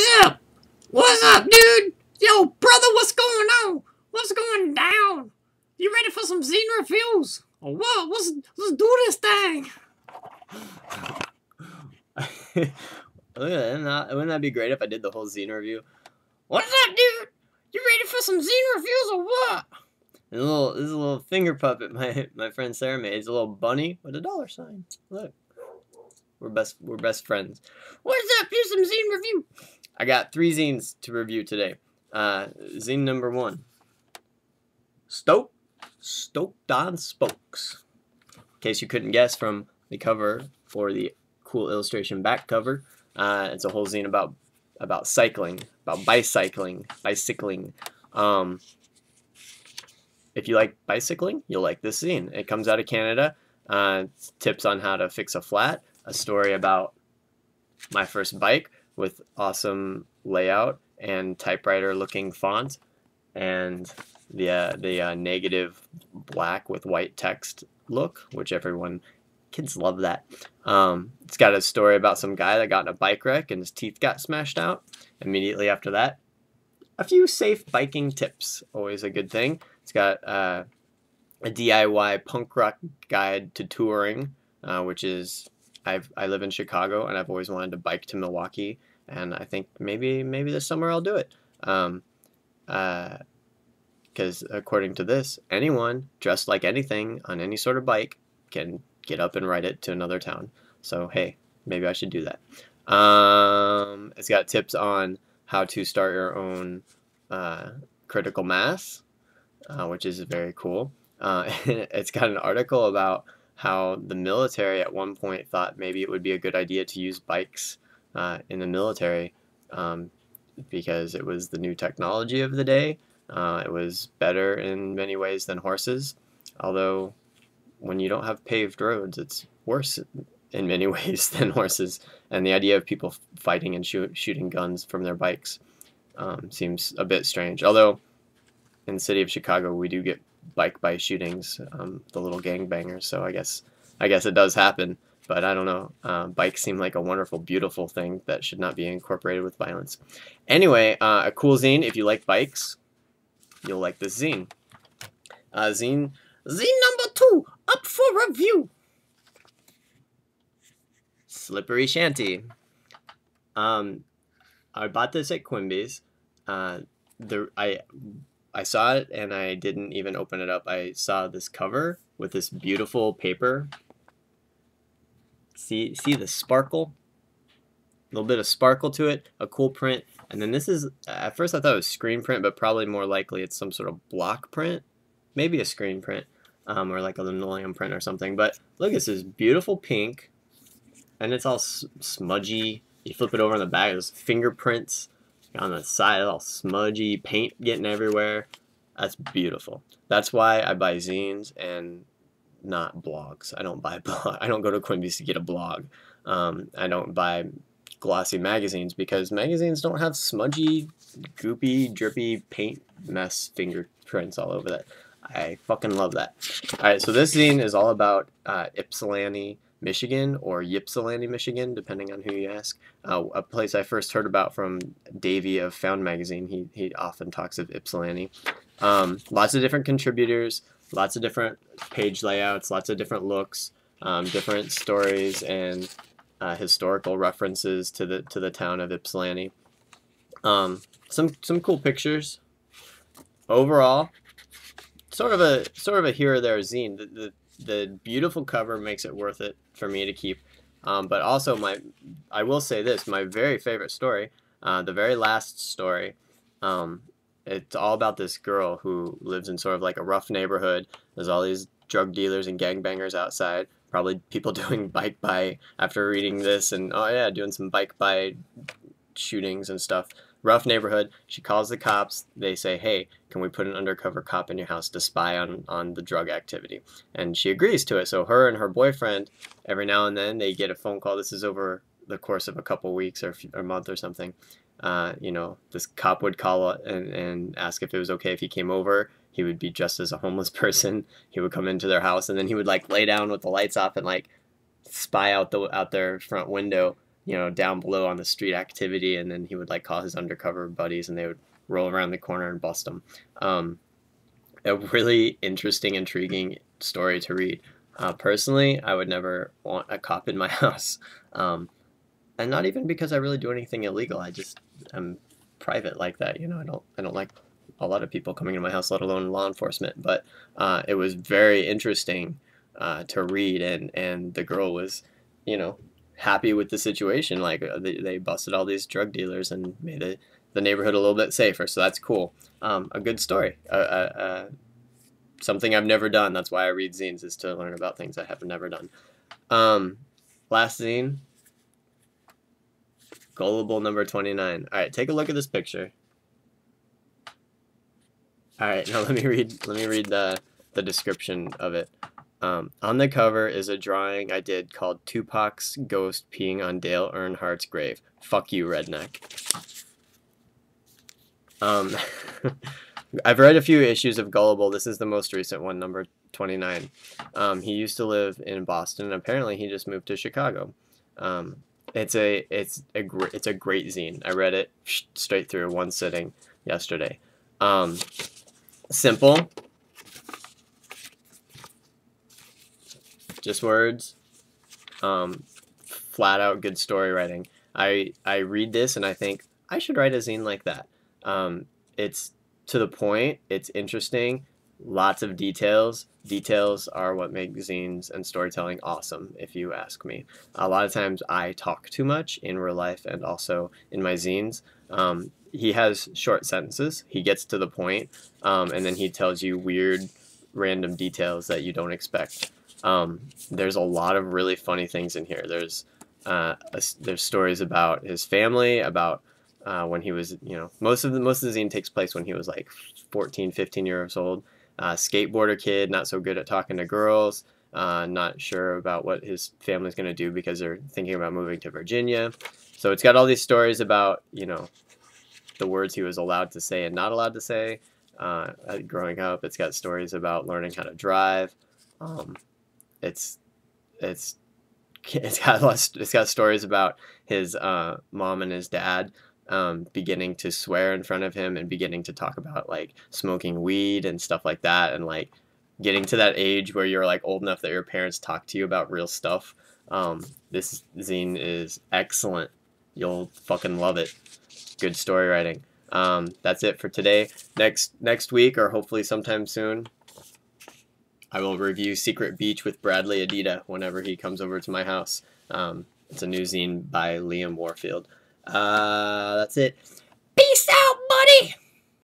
What's up? What's up, dude? Yo, brother, what's going on? What's going down? You ready for some zine reviews? Or what? Let's do this thing. Wouldn't that be great if I did the whole zine review? What's up, dude? You ready for some zine reviews or what? This is a little finger puppet my friend Sarah made. It's a little bunny with a dollar sign. Look, we're best friends. What's up? Here's some zine review. I got 3 zines to review today. Zine number 1. Stoked on Spokes. In case you couldn't guess from the cover or the cool illustration back cover, it's a whole zine about cycling, about bicycling. If you like bicycling, you'll like this zine. It comes out of Canada. Tips on how to fix a flat, a story about my first bike with awesome layout and typewriter-looking font, and the negative black with white text look, which kids love that. It's got a story about some guy that got in a bike wreck and his teeth got smashed out. Immediately after that, a few safe biking tips, always a good thing. It's got a DIY punk rock guide to touring, which is I live in Chicago and I've always wanted to bike to Milwaukee, and I think maybe this summer I'll do it. Because according to this, anyone dressed like anything on any sort of bike can get up and ride it to another town. So hey, maybe I should do that. It's got tips on how to start your own critical mass, which is very cool. It's got an article about how the military at one point thought maybe it would be a good idea to use bikes in the military because it was the new technology of the day. It was better in many ways than horses, although when you don't have paved roads, it's worse in many ways than horses. And the idea of people fighting and shooting guns from their bikes seems a bit strange. Although in the city of Chicago, we do get bike shootings, the little gangbangers. So I guess it does happen. But I don't know. Bikes seem like a wonderful, beautiful thing that should not be incorporated with violence. Anyway, a cool zine. If you like bikes, you'll like this zine. Zine number 2, up for review. Slippery Shanty. I bought this at Quimby's. I saw it and I didn't even open it up. I saw this cover with this beautiful paper. See the sparkle? A little bit of sparkle to it, a cool print. And then this is, at first I thought it was screen print, but probably more likely it's some sort of block print. Maybe a screen print, or like a linoleum print or something. But look, it's this beautiful pink, and it's all smudgy. You flip it over on the back, there's fingerprints on the side, all smudgy, paint getting everywhere. That's beautiful. That's why I buy zines and not blogs. I don't buy I don't go to Quimby's to get a blog. I don't buy glossy magazines because magazines don't have smudgy, goopy, drippy paint mess fingerprints all over that. I fucking love that. Alright, so this zine is all about Ypsilanti, Michigan, or Ypsilanti, Michigan, depending on who you ask. A place I first heard about from Davey of Found Magazine. He often talks of Ypsilanti. Lots of different contributors, lots of different page layouts, lots of different looks, different stories and historical references to the town of Ypsilanti. Some cool pictures. Overall, sort of a here or there zine. The beautiful cover makes it worth it for me to keep. But also I will say this, my very favorite story, the very last story, it's all about this girl who lives in sort of like a rough neighborhood. There's all these drug dealers and gangbangers outside, probably people doing bike buy after reading this, and oh yeah, doing some bike buy shootings and stuff. Rough neighborhood. She calls the cops. They say, hey, can we put an undercover cop in your house to spy on the drug activity? And she agrees to it. So her and her boyfriend, every now and then, they get a phone call. This is over the course of a couple weeks or a month or something. You know, this cop would call and ask if it was okay if he came over. He would be dressed as a homeless person. He would come into their house, and then he would like lay down with the lights off and like spy out their front window you know, down below on the street activity, and then he would like call his undercover buddies, and they would roll around the corner and bust him. A really interesting, intriguing story to read. Personally, I would never want a cop in my house, and not even because I really do anything illegal. I just am private like that. You know, I don't like a lot of people coming to my house, let alone law enforcement. But it was very interesting to read, and the girl was, you know, happy with the situation. Like they busted all these drug dealers and made the neighborhood a little bit safer. So that's cool. A good story. Something I've never done. That's why I read zines, is to learn about things I have never done. Last zine, Gullible number 29. All right, take a look at this picture. All right, now let me read the description of it. On the cover is a drawing I did called Tupac's Ghost Peeing on Dale Earnhardt's Grave. Fuck you, redneck. I've read a few issues of Gullible. This is the most recent one, number 29. He used to live in Boston, and apparently he just moved to Chicago. It's a great zine. I read it straight through one sitting yesterday. Simple, just words. Flat out good story writing. I read this and I think I should write a zine like that. It's to the point, it's interesting, lots of details. Details are what make zines and storytelling awesome, if you ask me. A lot of times I talk too much in real life and also in my zines. He has short sentences, he gets to the point, and then he tells you weird, random details that you don't expect. There's a lot of really funny things in here. There's stories about his family, about when he was, you know, most of the zine takes place when he was like 14, 15 years old. Skateboarder kid, not so good at talking to girls, not sure about what his family's going to do because they're thinking about moving to Virginia. So it's got all these stories about, you know, the words he was allowed to say and not allowed to say growing up. It's got stories about learning how to drive. It's got stories about his mom and his dad beginning to swear in front of him and beginning to talk about like smoking weed and stuff like that, and like getting to that age where you're like old enough that your parents talk to you about real stuff. This zine is excellent. You'll fucking love it. Good story writing. That's it for today. Next week, or hopefully sometime soon, I will review Secret Beach with Bradley Adida whenever he comes over to my house. It's a new zine by Liam Warfield. That's it. Peace out, buddy!